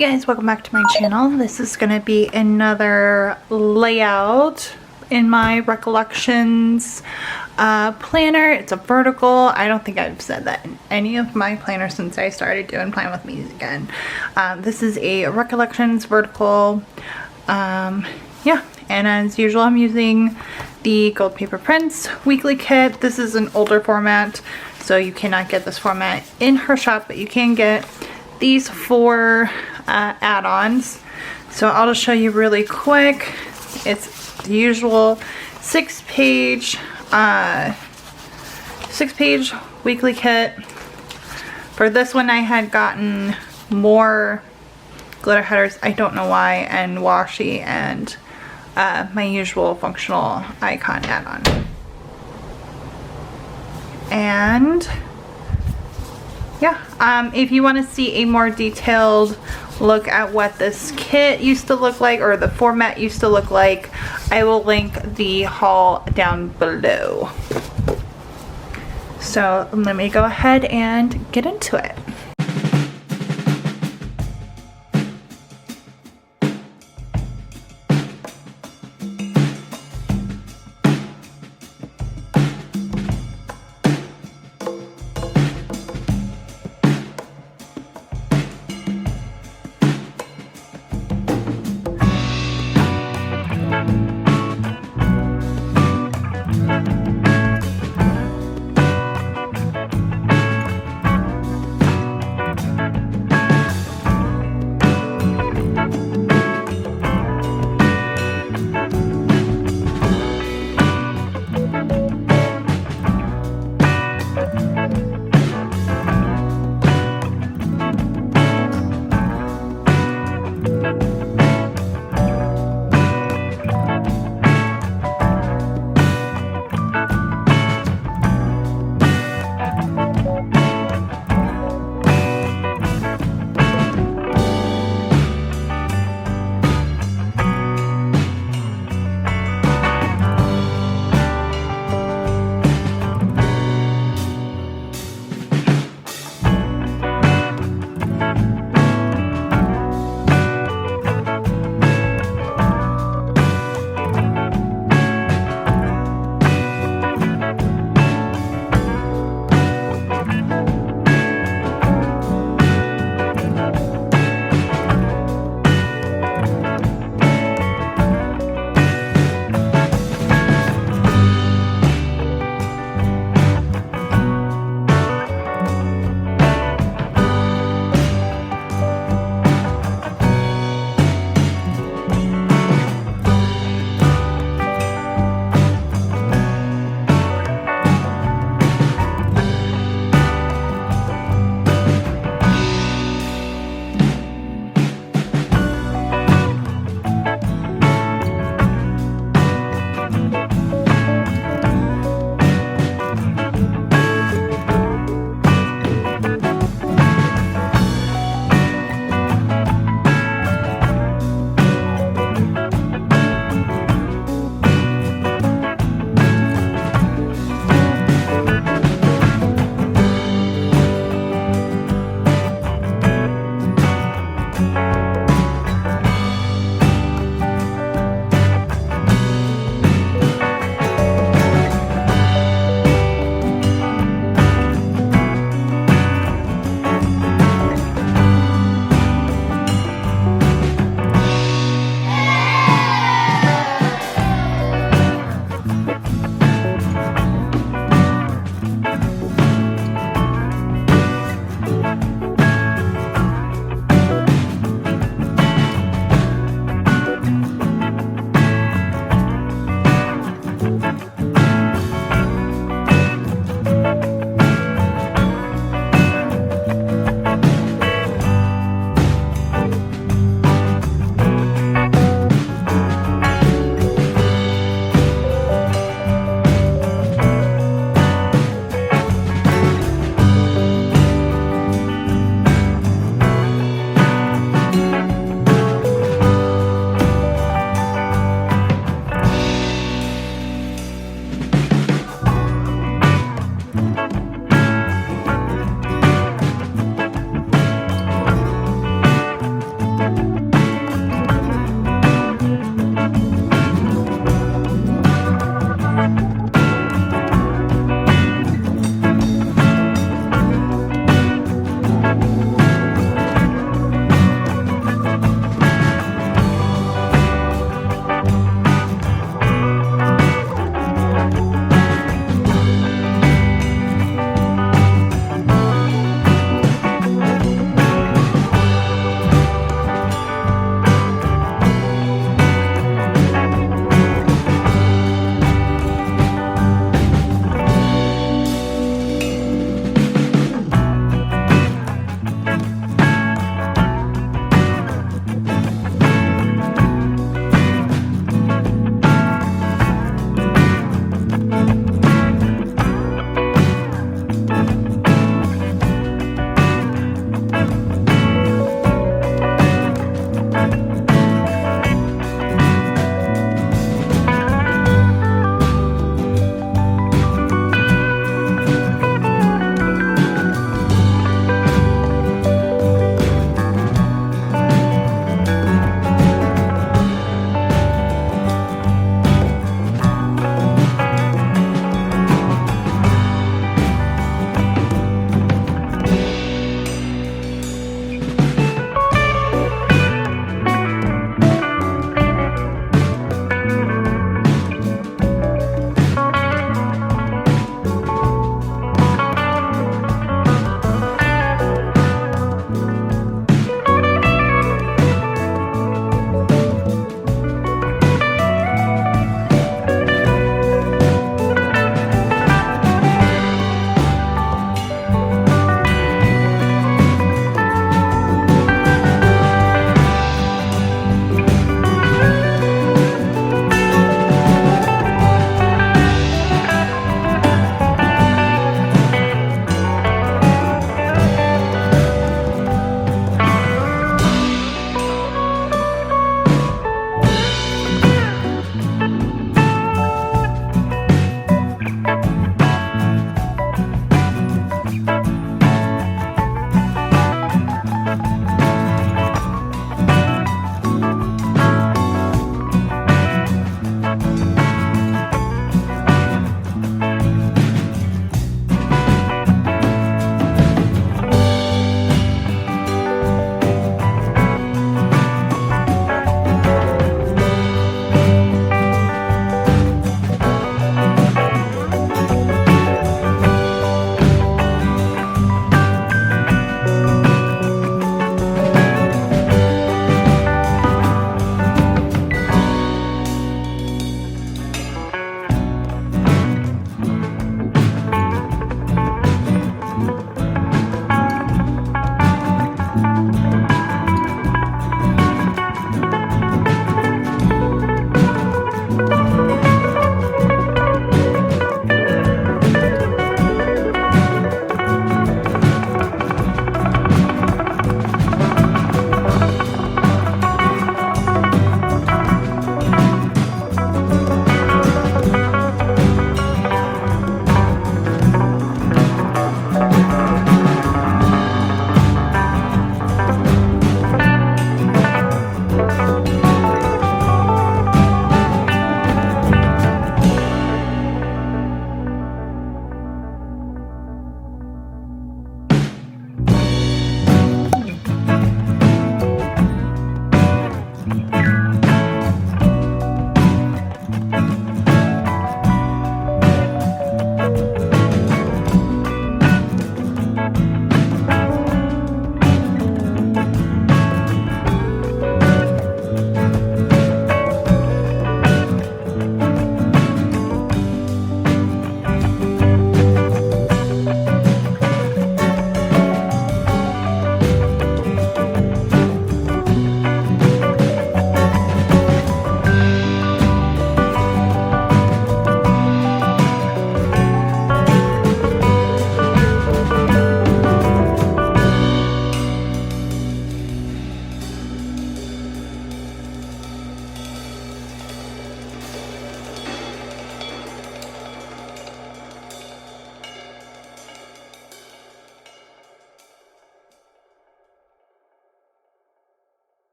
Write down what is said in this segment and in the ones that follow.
Hey guys, welcome back to my channel. This is going to be another layout in my Recollections planner. It's a vertical. I don't think I've said that in any of my planners since I started doing Plan With Me again. This is a Recollections vertical. Yeah, and as usual I'm using the GoldPaperPrints weekly kit. This is an older format, so you cannot get this format in her shop, but you can get these four add-ons. So I'll just show you really quick. It's the usual six-page weekly kit. For this one I had gotten more glitter headers, I don't know why, and washi, and my usual functional icon add-on. And yeah, if you want to see a more detailed look at what this kit used to look like, or the format used to look like, I will link the haul down below. So let me go ahead and get into it.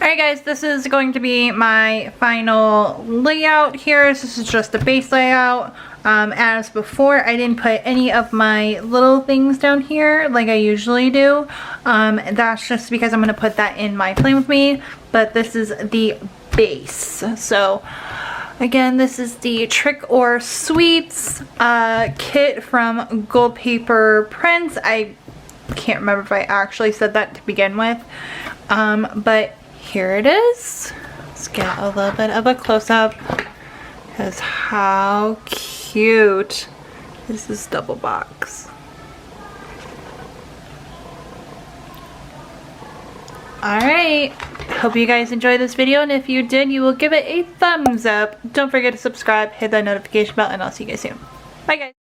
Alright guys, this is going to be my final layout here. This is just the base layout. As before, I didn't put any of my little things down here like I usually do. That's just because I'm going to put that in my Plan With Me, but this is the base. So again, this is the Trick or Sweets kit from GoldPaperPrints. I can't remember if I actually said that to begin with, but here it is. Let's get a little bit of a close-up, because how cute is this double box? Alright, hope you guys enjoyed this video, and if you did, you will give it a thumbs up. Don't forget to subscribe, hit that notification bell, and I'll see you guys soon. Bye guys!